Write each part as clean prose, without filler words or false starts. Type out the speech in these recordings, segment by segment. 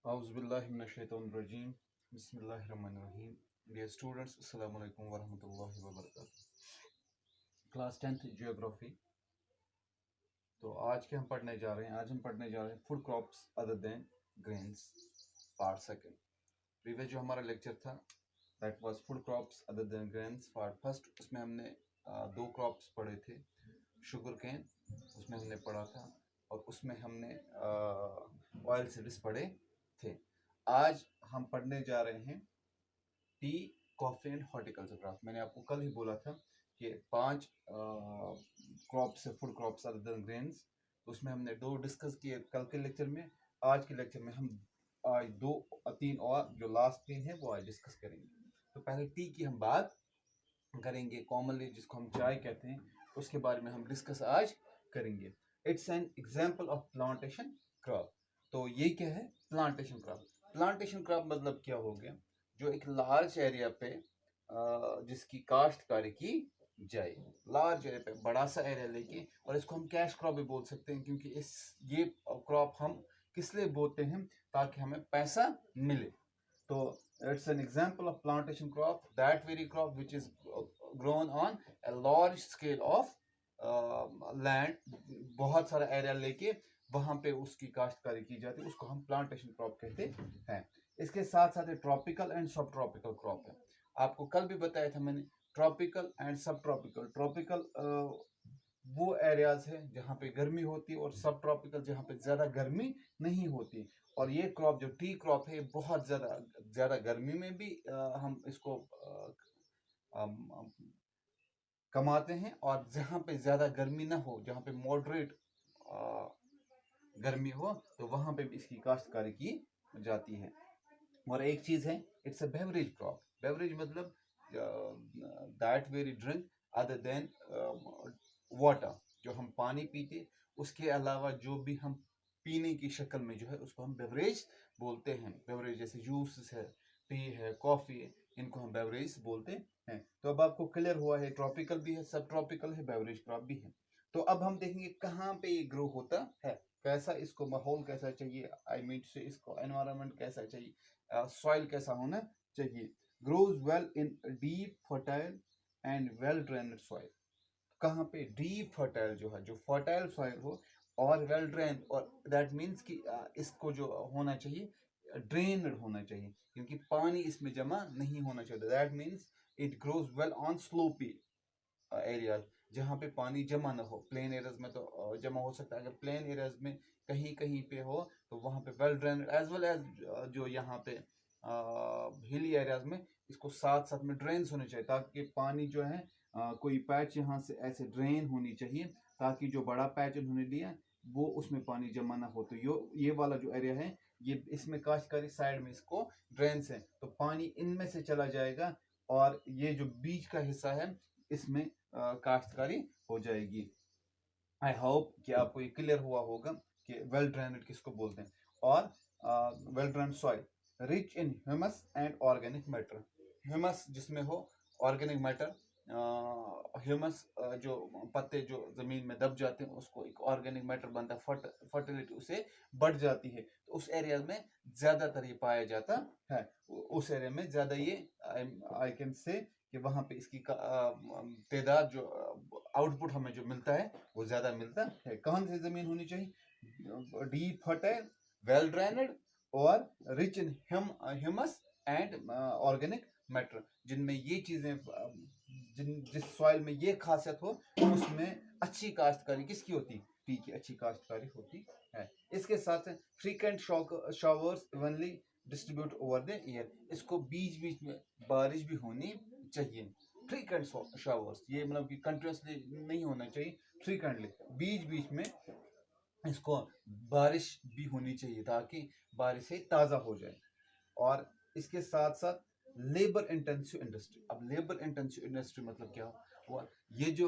Auzubillahiminash-shaytanir-rajim. Bismillahir-rahmanir-rahim. Dear students, Assalamu alaikum wa rahmatullahi wa barakatuh. Class 10th geography. तो आज के हम पढ़ने जा रहे हैं food crops other than grains part second. Previous जो हमारा लेक्चर था that was food crops other than grains part first. उसमें हमने दो क्रॉप्स पढ़े थे, शुगर केन उसमें हमने पढ़ा था और उसमें हमने ऑयल सीड्स पढ़े थे। आज हम पढ़ने जा रहे हैं T, coffee and horticulture crop. मैंने आपको कल ही बोला था कि 5 क्रॉप्स है food crops other than grains. उसमें हमने 2 डिस्कस किए कल के लेक्चर में। आज के लेक्चर में हम आज 2-3 और जो लास्ट 3 है वो आज डिस्कस करेंगे। तो पहले टी की हम बात करेंगे, कॉमनली जिसको हम चाय कहते हैं, उसके बारे में हम डिस्कस आज करेंगे। It's an example of plantation crop. तो ये क्या है? Plantation crop. प्लांटेशन क्रॉप मतलब क्या हो गया? जो एक लार्ज एरिया पे जिसकी काश्तकारी की जाए, लार्ज एरिया पे बड़ा सा एरिया लेके, और इसको हम कैश क्रॉप भी बोल सकते हैं क्योंकि ये क्रॉप हम किस लिए बोते हैं? ताकि हमें पैसा मिले। तो it's an example of plantation crop, that very crop which is grown on a large scale of land, बहुत सारा एरिया लेके वहां पे उसकी काश्तकारी की जाती है, उसको हम प्लांटेशन क्रॉप कहते हैं। इसके साथ साथ ट्रॉपिकल एंड सब ट्रॉपिकल क्रॉप है। आपको कल भी बताया था मैंने, ट्रॉपिकल एंड सब ट्रॉपिकल। ट्रॉपिकल वो एरियाज है जहाँ पे गर्मी होती है और सब ट्रॉपिकल जहाँ पे ज्यादा गर्मी नहीं होती। और ये क्रॉप जो टी क्रॉप है बहुत ज्यादा गर्मी में भी हम इसको कमाते हैं, और जहाँ पे ज्यादा गर्मी ना हो, जहाँ पे मॉडरेट गर्मी हो, तो वहां पे भी इसकी काश्तकारी की जाती है। और एक चीज है, it's a beverage crop. Beverage मतलब that very drink other than water. जो हम पानी पीते उसके अलावा जो भी हम पीने की शक्ल में जो है उसको हम बेवरेज बोलते हैं। बेवरेज जैसे जूस है, टी है, कॉफी है, इनको हम बेवरेज बोलते हैं। तो अब आपको क्लियर हुआ है, ट्रॉपिकल भी है, सब ट्रॉपिकल है, बेवरेज क्रॉप भी है। तो अब हम देखेंगे कहाँ पे ये ग्रो होता है, कैसा इसको माहौल कैसा चाहिए, आई मीन से इसको एनवायरनमेंट कैसा चाहिए, सॉइल कैसा होना चाहिए। Grows well in deep fertile and well drained soil. कहाँ पे? डीप फर्टाइल जो है, जो फर्टाइल सॉइल हो और वेल ड्रेन, और दैट मीन्स कि इसको जो होना चाहिए ड्रेन्ड होना चाहिए, क्योंकि पानी इसमें जमा नहीं होना चाहिए। That means it grows well on sloppy areas जहाँ पे पानी जमा ना हो। प्लेन एरियाज में तो जमा हो सकता है, अगर प्लेन एरियाज में कहीं कहीं पे हो तो वहाँ पे well drain as well as जो यहाँ पे हिली एरियाज में इसको साथ साथ में ड्रेन्स होने चाहिए, ताकि पानी जो है कोई पैच यहाँ से ऐसे ड्रेन होनी चाहिए ताकि जो बड़ा पैच उन्होंने लिया वो उसमें पानी जमा ना हो। तो ये वाला जो एरिया है, ये इसमें काश्तकारी साइड में इसको ड्रेन्स है, तो पानी इनमें से चला जाएगा और ये जो बीच का हिस्सा है इसमें काश्तकारी हो जाएगी। आई होप कि आपको ये क्लियर हुआ होगा कि वेल ड्रेन्ड किसको बोलते हैं। और well drained soil rich in humus and organic matter. Humus जिसमें हो, ऑर्गेनिक मैटर ह्यूमस जो पत्ते जो जमीन में दब जाते हैं उसको एक ऑर्गेनिक मैटर बनता है, फर्टिलिटी उसे बढ़ जाती है। तो उस एरिया में ज्यादातर ये पाया जाता है, उस एरिया में ज्यादा ये आई कैन से कि वहां पे इसकी तादाद जो आउटपुट हमें जो मिलता है वो ज्यादा मिलता है। कौन सी जमीन होनी चाहिए? डीप फर्टाइल, वेल ड्रेन्ड और rich in humus and organic matter, जिनमें ये चीजें जिस सॉइल में ये खासियत हो उसमें अच्छी काश्तकारी किसकी होती? टी की अच्छी काश्तकारी होती है। इसके साथ frequent showers evenly distribute over the year. इसको बीच बीच में बारिश भी होनी चाहिए। फ्रीक्वेंट शॉवर्स ये मतलब कि कंटिन्यूसली नहीं होना चाहिए, फ्रीक्वेंटली बीच बीच में इसको बारिश भी होनी चाहिए ताकि बारिश से ताज़ा हो जाए। और इसके साथ साथ लेबर इंटेंसिव इंडस्ट्री। अब लेबर इंटेंसिव इंडस्ट्री मतलब क्या हुआ? ये जो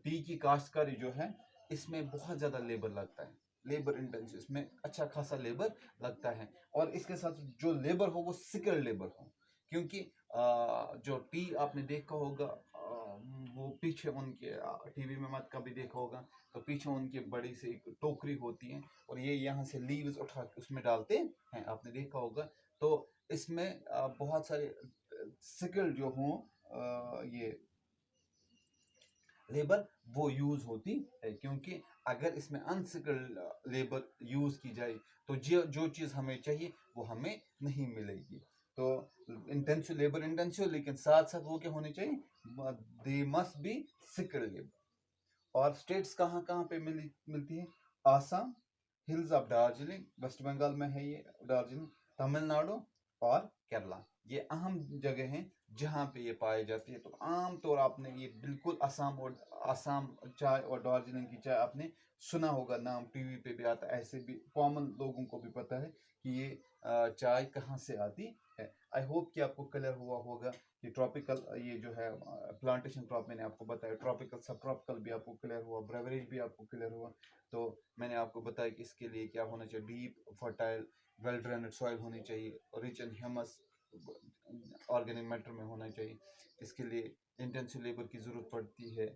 टी की काश्तकारी जो है इसमें बहुत ज़्यादा लेबर लगता है, लेबर इंटेंसिव, इसमें अच्छा खासा लेबर लगता है। और इसके साथ जो लेबर हो वो स्किल्ड लेबर हो, क्योंकि जो टी आपने देखा होगा वो पीछे उनके टीवी में मत कभी देखा होगा, तो पीछे उनकी बड़ी सी एक टोकरी होती है और ये यहाँ से लीव्स उठा के उसमें डालते हैं, आपने देखा होगा। तो इसमें बहुत सारे सिकल जो हों, ये लेबर वो यूज होती है, क्योंकि अगर इसमें अनस्किल्ड लेबर यूज की जाए तो जो जो चीज़ हमें चाहिए वो हमें नहीं मिलेगी। तो इंटेंसिव लेबर इंटेंसिव, लेकिन साथ साथ वो क्या होने चाहिए, they must be skilled labour. और स्टेट्स कहाँ कहाँ पे मिलती है, Assam, hills of Darjeeling, West Bengal में है ये दार्जिलिंग, तमिलनाडु और केरला, ये अहम जगह हैं जहाँ पे ये पाई जाती है। तो आम तौर आपने ये बिल्कुल आसाम चाय और दार्जिलिंग की चाय आपने सुना होगा, नाम टीवी पे भी आता है, ऐसे भी कॉमन लोगों को भी पता है कि ये चाय कहाँ से आती है। आई होप कि आपको क्लियर हुआ होगा कि ट्रॉपिकल ये जो है प्लांटेशन क्रॉप मैंने आपको बताया, ट्रॉपिकल सब ट्रॉपिकल भी आपको क्लियर हुआ, ब्रेवरेज भी आपको क्लियर हुआ। तो मैंने आपको बताया कि इसके लिए क्या होना चाहिए, डीप फर्टाइल वेल ड्रेनेड सॉइल होनी चाहिए, rich in humus organic matter में होना चाहिए। इसके लिए इंटेंसिव लेबर की ज़रूरत पड़ती है,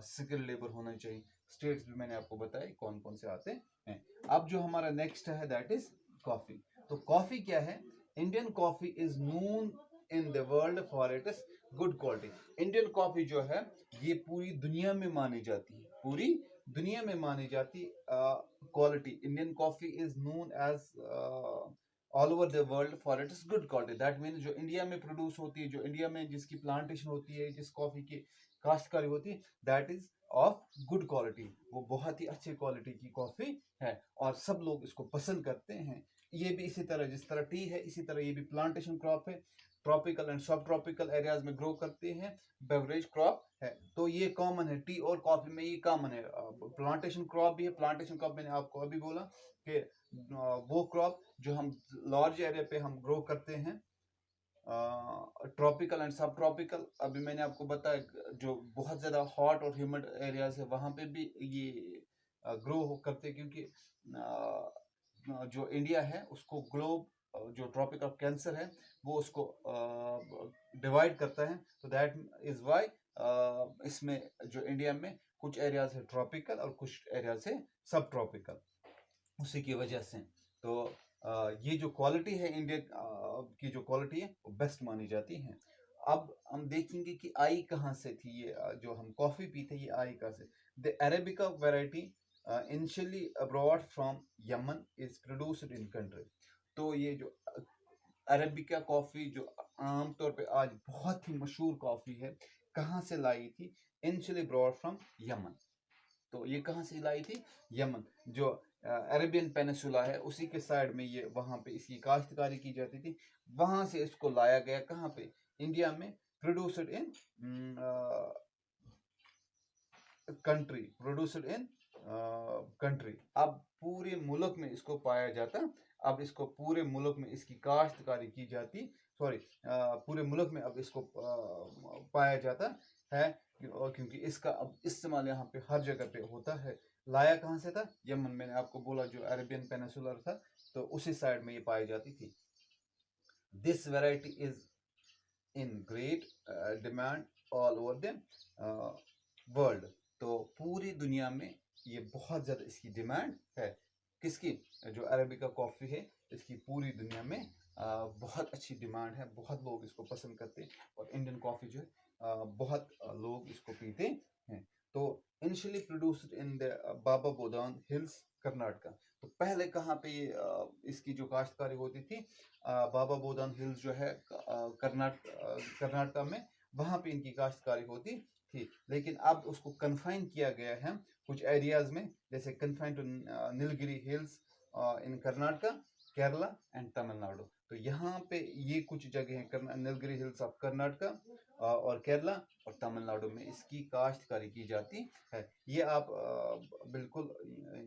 स्किल लेबर होना चाहिए। स्टेट्स भी मैंने आपको बताया कौन कौन से आते हैं। अब जो हमारा नेक्स्ट है दैट इज कॉफ़ी। तो कॉफ़ी क्या है, Indian coffee is known in the world for its good quality. Indian coffee जो है ये पूरी दुनिया में मानी जाती है, पूरी दुनिया में मानी जाती quality. Indian coffee is known as all over the world for its good quality. That means जो इंडिया में प्रोड्यूस होती है, जो इंडिया में जिसकी प्लांटेशन होती है, जिस कॉफ़ी की काश्तकारी होती है, that is of good quality, वो बहुत ही अच्छी क्वालिटी की कॉफ़ी है और सब लोग इसको पसंद करते हैं। ये भी इसी तरह, जिस तरह टी है इसी तरह ये भी प्लांटेशन क्रॉप है, ट्रॉपिकल एंड सब ट्रॉपिकल एरियाज में ग्रो करते हैं, बेवरेज क्रॉप है। तो ये कॉमन है, टी और कॉफी में ये कॉमन है। प्लांटेशन क्रॉप भी है, प्लांटेशन क्रॉप मैंने आपको अभी बोला कि वो क्रॉप जो हम लार्ज एरिया पे हम ग्रो करते हैं। ट्रॉपिकल एंड सब ट्रॉपिकल, अभी मैंने आपको बताया जो बहुत ज़्यादा हॉट और ह्यूमिड एरियाज है वहाँ पे भी ये ग्रो करते हैं, क्योंकि जो इंडिया है उसको ग्लोब जो ट्रॉपिक ऑफ कैंसर है वो उसको डिवाइड करता है। तो दैट इज वाई इसमें जो इंडिया में कुछ एरियाज है ट्रॉपिकल और कुछ एरियाज है सब ट्रॉपिकल, उसी की वजह से। तो ये जो क्वालिटी है इंडिया की जो क्वालिटी है वो बेस्ट मानी जाती है। अब हम देखेंगे कि आई कहाँ से थी, ये जो हम कॉफ़ी पीते ये आई कहाँ से। The arabica variety initially abroad from Yemen is produced in country. तो ये जो अरेबिका कॉफ़ी जो आम तौर पे आज बहुत ही मशहूर कॉफ़ी है, कहाँ से लाई थी, इनिशियली ब्रॉड फ्रॉम यमन। तो ये कहाँ से लाई थी, यमन, जो अरेबियन पेनिसुला है उसी के साइड में ये वहाँ पे इसकी काश्तकारी की जाती थी, वहाँ से इसको लाया गया कहाँ पे, इंडिया में, produced in country, produced in country. अब पूरे मुल्क में इसको पाया जाता, अब इसको पूरे मुल्क में इसकी काश्तकारी की जाती, सॉरी पूरे मुल्क में अब इसको पाया जाता है, क्योंकि इसका अब इस्तेमाल यहाँ पे हर जगह पे होता है। लाया कहाँ से था, यमन, मैंने आपको बोला जो अरेबियन पेनिसुलर था तो उसी साइड में ये पाई जाती थी। This variety is in great demand all over the world. तो पूरी दुनिया में ये बहुत ज़्यादा इसकी डिमांड है, किसकी, जो अरेबिका कॉफ़ी है इसकी पूरी दुनिया में बहुत अच्छी डिमांड है, बहुत लोग इसको पसंद करते हैं और इंडियन कॉफ़ी जो है बहुत लोग इसको पीते हैं। तो initially produced in the Baba Budan hills Karnataka. तो पहले कहाँ पे ये इसकी जो काश्तकारी होती थी, बाबा बोदान हिल्स जो है कर्नाटका में, वहाँ पे इनकी काश्तकारी होती थी। लेकिन अब उसको कन्फाइन किया गया है कुछ एरियाज में, जैसे confine to Nilgiri hills in Karnataka, Kerala and Tamil Nadu. तो यहाँ पे ये कुछ जगह हैं, नीलगिरी हिल्स ऑफ कर्नाटका और केरला और तमिलनाडु में इसकी काश्तकारी की जाती है। ये आप बिल्कुल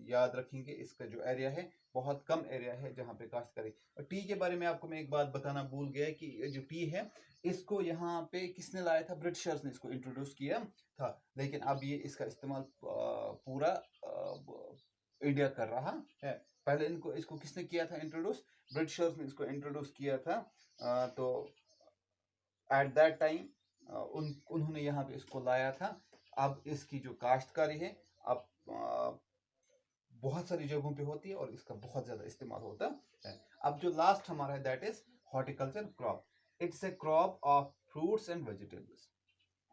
याद रखेंगे, इसका जो एरिया है बहुत कम एरिया है जहाँ पे काश्तकारी। और टी के बारे में आपको मैं एक बात बताना भूल गया कि ये जो टी है इसको यहाँ पे किसने लाया था, ब्रिटिशर्स ने इसको इंट्रोड्यूस किया था, लेकिन अब ये इसका इस्तेमाल पूरा इंडिया कर रहा है। पहले इनको इसको किसने किया था इंट्रोड्यूस, ब्रिटिशर्स ने इसको इंट्रोड्यूस किया था। तो एट दैट टाइम उन्होंने यहाँ पे इसको लाया था। अब इसकी जो काश्तकारी है अब बहुत सारी जगहों पे होती है और इसका बहुत ज़्यादा इस्तेमाल होता है। अब जो लास्ट हमारा है that is horticulture crop. It's a crop of fruits and vegetables.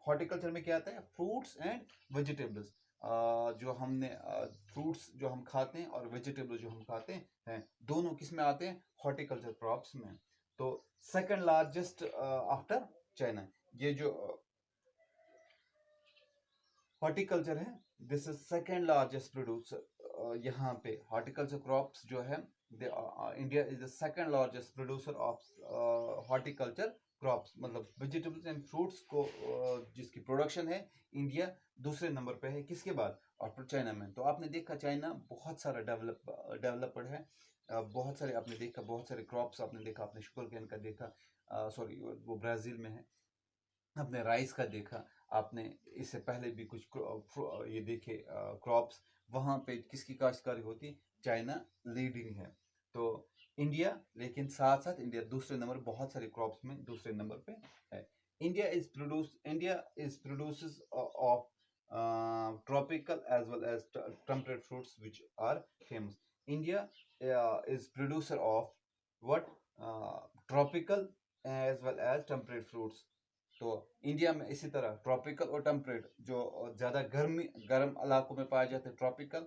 Horticulture में क्या आता है? Fruits and vegetables. जो हमने फ्रूट्स जो हम खाते हैं और वेजिटेबल्स जो हम खाते हैं दोनों किस में आते हैं? हॉर्टिकल्चर क्रॉप्स में। तो सेकंड लार्जेस्ट आफ्टर चाइना। ये जो हॉर्टिकल्चर है this is second largest producer. यहाँ पे हॉर्टिकल्चर क्रॉप्स जो है India is the second largest producer of horticulture crops, मतलब वेजिटेबल्स एंड फ्रूट्स को जिसकी प्रोडक्शन है इंडिया दूसरे नंबर पे है। किसके बाद? आफ्टर चाइना में। तो आपने देखा चाइना बहुत सारा डेवलप्ड है। बहुत सारे आपने देखा, बहुत सारे क्रॉप्स आपने देखा, आपने शुगर केन का देखा, सॉरी वो ब्राज़ील में है। आपने राइस का देखा, आपने इससे पहले भी कुछ ये देखे क्रॉप्स। वहाँ पे किसकी काश्तकारी होती? चाइना लीडिंग है। तो इंडिया, लेकिन साथ साथ इंडिया दूसरे नंबर, बहुत सारे क्रॉप्स में दूसरे नंबर पे है। India is produces of tropical as well as temperate fruits which are famous. India is producer of what? Tropical as well as temperate fruits. तो इंडिया में इसी तरह ट्रॉपिकल और टेम्परेट, जो ज़्यादा गर्म इलाकों में पाए जाते हैं ट्रॉपिकल,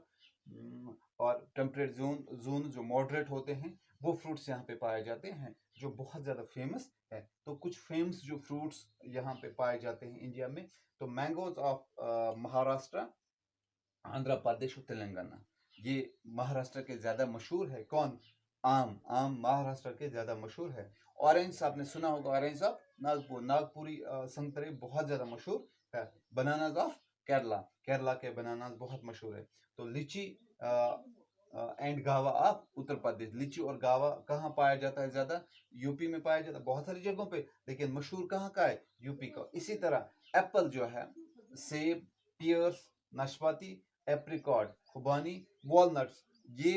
और टेम्परेट जोन जो मॉडरेट होते हैं वो फ्रूट्स यहाँ पे पाए जाते हैं जो बहुत ज़्यादा फेमस है। तो कुछ फेमस जो फ्रूट्स यहाँ पे पाए जाते हैं इंडिया में, तो मैंगोज ऑफ महाराष्ट्र, आंध्र प्रदेश और तेलंगाना। ये महाराष्ट्र के ज़्यादा मशहूर है। कौन? आम महाराष्ट्र के ज़्यादा मशहूर है। ऑरेंज आपने सुना होगा, ऑरेंज ऑफ नागपुरी संतरे बहुत ज़्यादा मशहूर है। बनानाज ऑफ केरला के बनानाज बहुत मशहूर है। तो लीची एंड गावा ऑफ उत्तर प्रदेश। लीची और गावा कहाँ पाया जाता है? ज़्यादा यूपी में पाया जाता है, बहुत सारी जगहों पे, लेकिन मशहूर कहाँ का है? यूपी का। इसी तरह एप्पल जो है, सेब, पियर्स, नाशपाती, एप्रिकॉट, खुबानी, वॉलनट्स, ये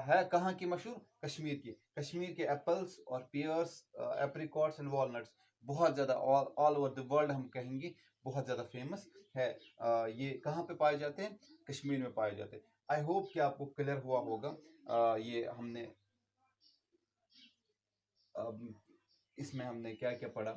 है कहाँ की मशहूर? कश्मीर की। कश्मीर के एप्पल्स और पियर्स, एप्रिकॉट्स एंड वॉलनट्स बहुत ज़्यादा ऑल ओवर द वर्ल्ड हम कहेंगे बहुत ज़्यादा फेमस है। ये कहाँ पे पाए जाते हैं? कश्मीर में पाए जाते हैं। आई होप कि आपको क्लियर हुआ होगा। ये हमने इसमें हमने क्या क्या पढ़ा,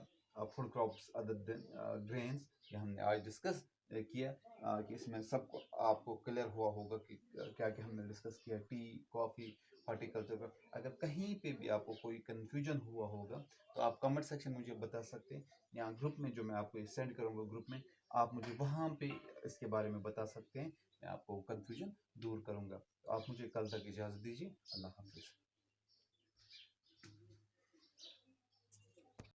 food crops other than grains, ये हमने आज डिस्कस किया। कि इसमें सबको आपको क्लियर हुआ होगा कि क्या क्या हमने डिस्कस किया। टी, कॉफ़ी, हॉर्टिकल्चर का अगर कहीं पे भी आपको कोई कन्फ्यूजन हुआ होगा तो आप कमेंट सेक्शन मुझे बता सकते हैं, या ग्रुप में जो मैं आपको सेंड करूँगा ग्रुप में, आप मुझे वहाँ पे इसके बारे में बता सकते हैं। मैं आपको कन्फ्यूजन दूर करूँगा। तो आप मुझे कल तक इजाज़त दीजिए। अल्लाह हाफिज़।